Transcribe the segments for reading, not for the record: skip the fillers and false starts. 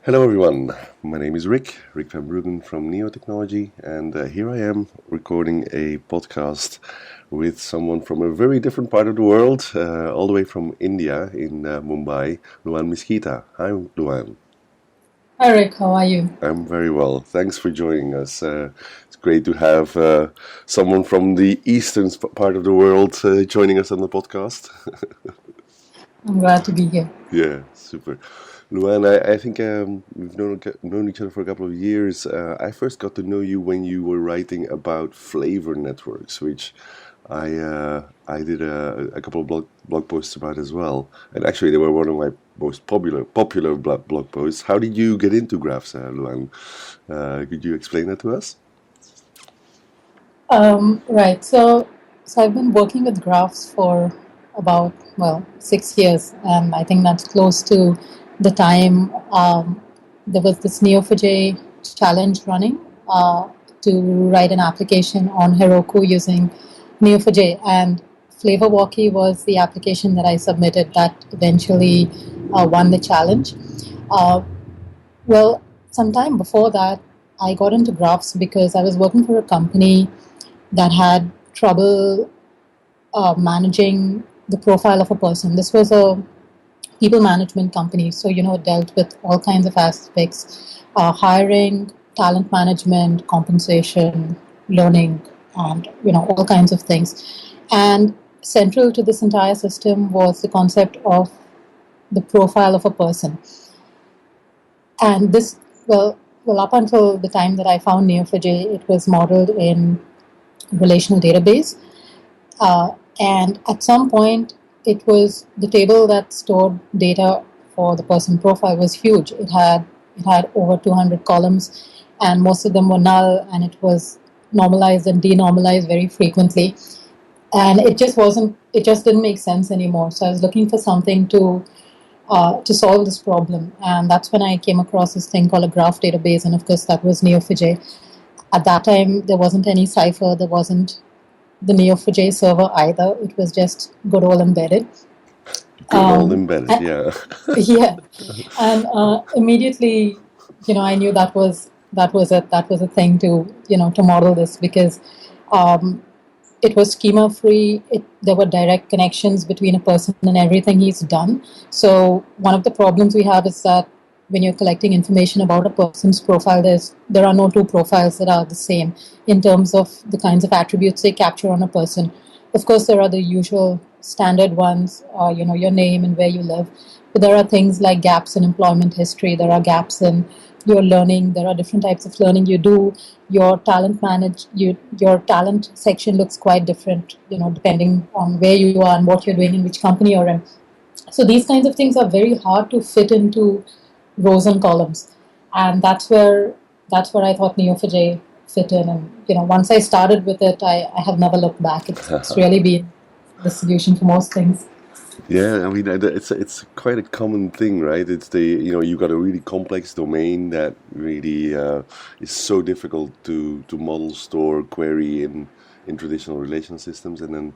Hello everyone, my name is Rick van Bruggen from Neo Technology, and here I am recording a podcast with someone from a very different part of the world, all the way from India in Mumbai, Luanne Misquita. Hi Luanne. Hi Rick, how are you? I'm very well. Thanks for joining us. It's great to have someone from the eastern part of the world joining us on the podcast. I'm glad to be here. Yeah, super. Luann, I think we've known each other for a couple of years. I first got to know you when you were writing about flavor networks, which I did a couple of blog posts about as well. And actually, they were one of my most popular blog posts. How did you get into graphs, Luann? Could you explain that to us? Right, so I've been working with graphs for about 6 years, and I think that's close to the time there was this Neo4j challenge running to write an application on Heroku using Neo4j, and Flavorwalkie was the application that I submitted that eventually won the challenge. Uh, Well, sometime before that, I got into graphs because I was working for a company that had trouble managing the profile of a person. This was a people management company, so it dealt with all kinds of aspects: hiring, talent management, compensation, learning, and all kinds of things. And central to this entire system was the concept of the profile of a person. And this, up until the time that I found Neo4j, it was modeled in relational database. And at some point, it was the table that stored data for the person profile was huge. It had over 200 columns, and most of them were null, and it was normalized and denormalized very frequently. And it just wasn't. It just didn't make sense anymore. So I was looking for something to solve this problem. And that's when I came across this thing called a graph database. And of course, that was Neo4j. At that time, there wasn't any Cypher. There wasn't the Neo4j server either. It was just good old embedded. Good old Um, embedded, and, yeah. yeah. And immediately, I knew that was a thing to model this because um, it was schema free. There were direct connections between a person and everything he's done. So one of the problems we have is that when you're collecting information about a person's profile, there are no two profiles that are the same in terms of the kinds of attributes they capture on a person. Of course, there are the usual standard ones, your name and where you live. But there are things like gaps in employment history. There are gaps in your learning. There are different types of learning you do. Your talent section looks quite different, depending on where you are and what you're doing and which company you're in. So these kinds of things are very hard to fit into rows and columns, and that's where I thought Neo4j fit in. And once I started with it, I have never looked back. It's really been the solution for most things. Yeah, I mean, it's quite a common thing, right? It's you got a really complex domain that really is so difficult to model, store, query in traditional relation systems, and then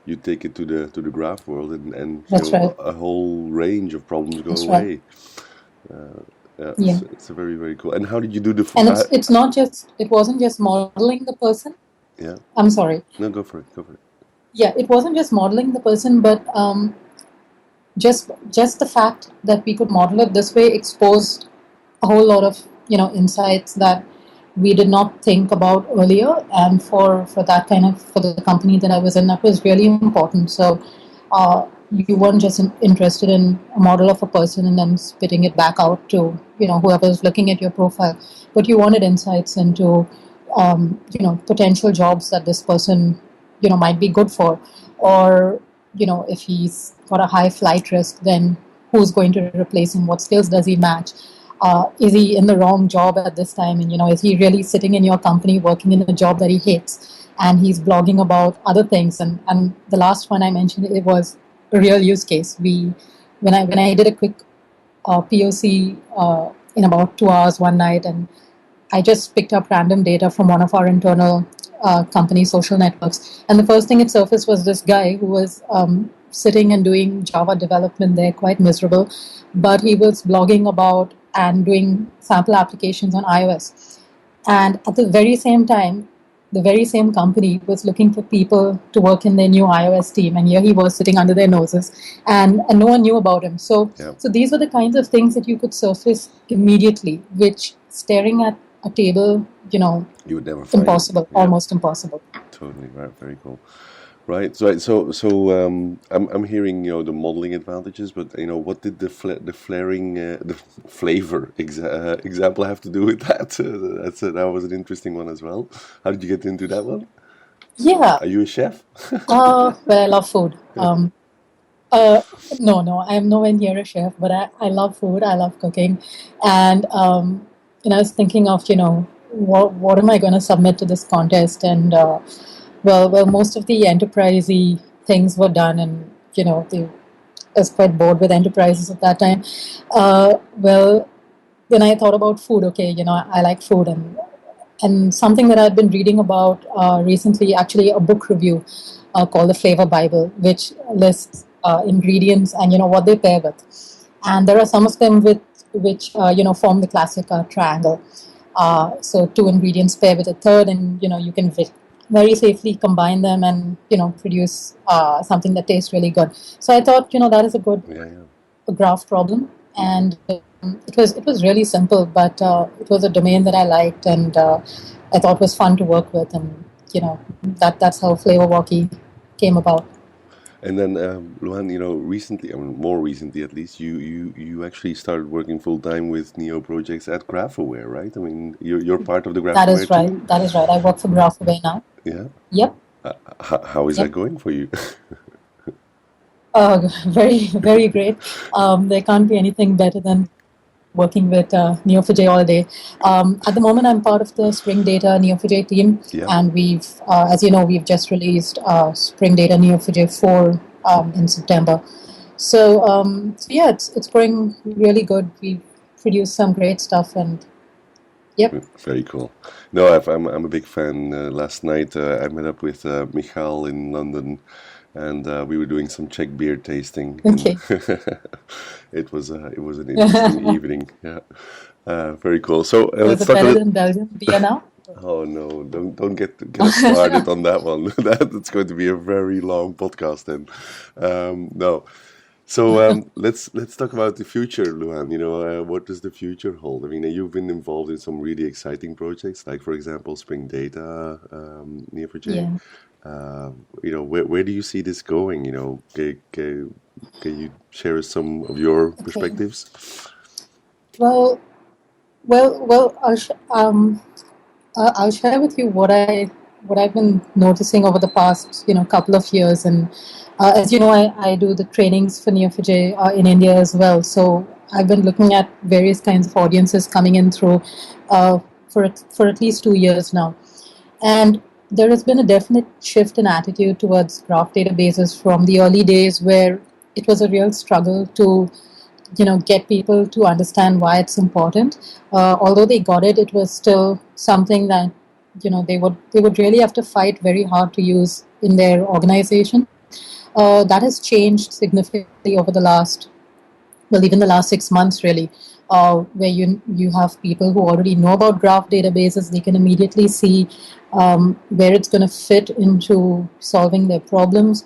you take it to the graph world, and That's right. a whole range of problems go That's right. away. Uh, yeah, Yeah. it's a very, very cool. And how did you do the? And it wasn't just modeling the person. Yeah, I'm sorry. no, go for it, go for it. Yeah, it wasn't just modeling the person, but just the fact that we could model it this way exposed a whole lot of insights that we did not think about earlier. And for the company that I was in, that was really important. So you weren't just interested in a model of a person and then spitting it back out to whoever's looking at your profile, but you wanted insights into potential jobs that this person might be good for, or if he's got a high flight risk, then who's going to replace him? What skills does he match? Is he in the wrong job at this time? And is he really sitting in your company working in a job that he hates? And he's blogging about other things. And the last one I mentioned, it was a real use case. When I did a quick POC in about 2 hours one night, and I just picked up random data from one of our internal company social networks. And the first thing it surfaced was this guy who was sitting and doing Java development there, quite miserable. But he was blogging about and doing sample applications on iOS. And at the very same time, the very same company was looking for people to work in their new iOS team, and here he was sitting under their noses, and no one knew about him. So, Yeah. so these were the kinds of things that you could surface immediately, which staring at a table, You would never find impossible, it. Yeah. almost impossible. Totally. Right. Very cool. Right. So I'm hearing the modeling advantages, but what did the flaring the flavor example have to do with that? That was an interesting one as well. How did you get into that one? Yeah. Are you a chef? Well, I love food. Uh, no, I am nowhere near a chef, but I love food. I love cooking, and I was thinking of what am I going to submit to this contest, and well, most of the enterprisey things were done, and I was quite bored with enterprises at that time. Well, then I thought about food. Okay, I like food, and something that I've been reading about recently, actually a book review called The Flavor Bible, which lists ingredients and what they pair with. And there are some of them which form the classic triangle. So two ingredients pair with a third, and you can very safely combine them and produce something that tastes really good. So I thought that is a good graph problem, and it was really simple, but it was a domain that I liked, and I thought was fun to work with, and that's how Flavor Walkie came about. And then, Luan, recently, I mean, more recently at least, you actually started working full time with Neo projects at GraphAware, right? I mean, you're part of the That GraphAware is right. team. That is right. I work for GraphAware now. Yeah. Yep. How is that Yep. going for you? Very, very great. There can't be anything better than working with Neo4j all day. At the moment, I'm part of the Spring Data Neo4j team, Yeah. and as you know, we've just released Spring Data Neo4j 4 in September. So yeah, it's going really good. We've produced some great stuff, and yep. Very cool. No, I'm a big fan. Last night I met up with Michal in London, and we were doing some Czech beer tasting. Okay. It was an interesting evening. Yeah, very cool. So Was let's it talk a better little. than Belgian beer now? Oh no! Don't get us started on that one. That's going to be a very long podcast then. No. So let's talk about the future, Luan. What does the future hold? I mean, you've been involved in some really exciting projects, like for example, Spring Data, Neo4j. Yeah. Where do you see this going? Can you share some of your Okay. perspectives? Well, I'll share with you what I've been noticing over the past couple of years, and as you know, I do the trainings for Neo4j in India as well. So I've been looking at various kinds of audiences coming in through for at least 2 years now, and there has been a definite shift in attitude towards graph databases from the early days where it was a real struggle to get people to understand why it's important. Although they got it, it was still something that they would really have to fight very hard to use in their organization. That has changed significantly over even the last 6 months, really, where you have people who already know about graph databases. They can immediately see where it's going to fit into solving their problems,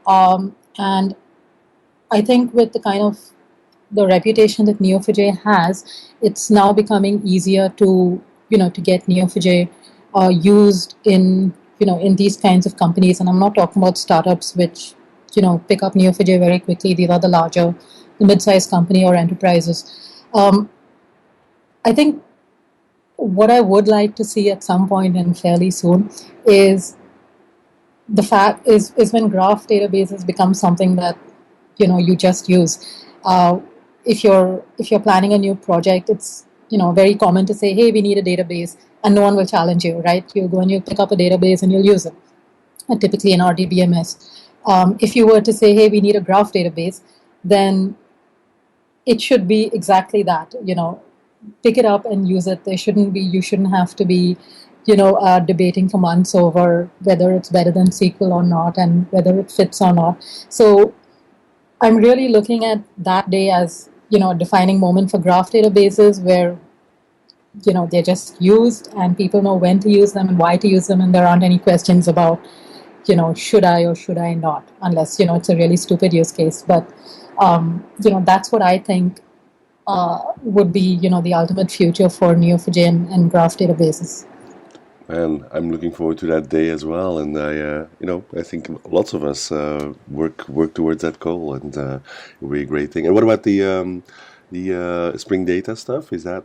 and I think with the reputation that Neo4j has, it's now becoming easier to get Neo4j used in these kinds of companies. And I'm not talking about startups which pick up Neo4j very quickly. These are the mid-sized company or enterprises. I think what I would like to see at some point and fairly soon is the fact is when graph databases become something that you just use. If you're planning a new project, it's very common to say, hey, we need a database, and no one will challenge you, right? You'll go and you'll pick up a database and you'll use it, typically in RDBMS. If you were to say, hey, we need a graph database, then it should be exactly that. Pick it up and use it. You shouldn't have to be debating for months over whether it's better than SQL or not and whether it fits or not. So I'm really looking at that day as a defining moment for graph databases where they're just used and people know when to use them and why to use them, and there aren't any questions about should I or should I not, unless it's a really stupid use case. But that's what I think would be the ultimate future for Neo4j and graph databases. And I'm looking forward to that day as well. And I think lots of us work towards that goal, and it'll be a great thing. And what about the Spring Data stuff? Is that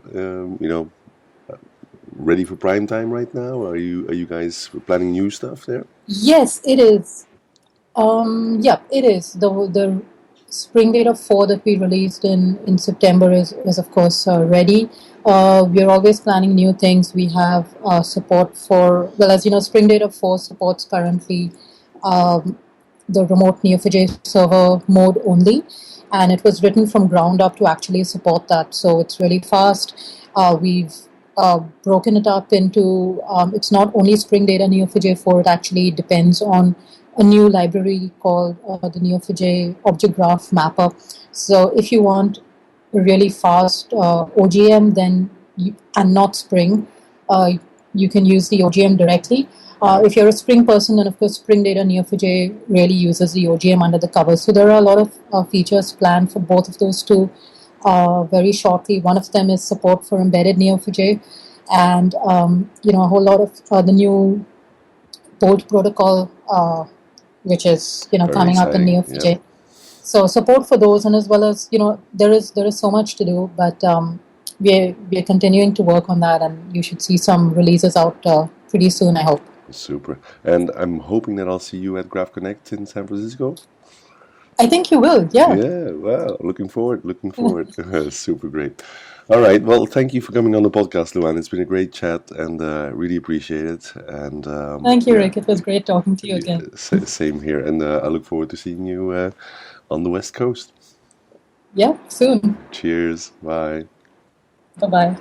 ready for prime time right now? Are you guys planning new stuff there? Yes, it is. Yeah, it is. The Spring Data 4 that we released in September is of course ready. We're always planning new things. We have support for, well, as you know, Spring Data 4 supports currently um, the remote Neo4j server mode only, and it was written from ground up to actually support that. So it's really fast. We've broken it up into, it's not only Spring Data Neo4j 4, it actually depends on a new library called the Neo4j Object Graph Mapper. So if you want a really fast OGM, then and not Spring, you can use the OGM directly. If you're a Spring person, then of course Spring Data Neo4j really uses the OGM under the covers. So there are a lot of features planned for both of those two very shortly. One of them is support for embedded Neo4j, and a whole lot of the new Bolt protocol, which is Very coming up in exciting. Neo4j. Yeah. So support for those, and as well as there is so much to do, but we're continuing to work on that, and you should see some releases out pretty soon, I hope. Super. And I'm hoping that I'll see you at Graph Connect in San Francisco. I think you will, yeah. Yeah, wow. Looking forward. Super great. All right. Well, thank you for coming on the podcast, Luanne. It's been a great chat, and really appreciate it. And Thank you, yeah, Rick. It was great talking to you again. same here. And I look forward to seeing you on the West Coast. Yeah, soon. Cheers. Bye. Bye-bye.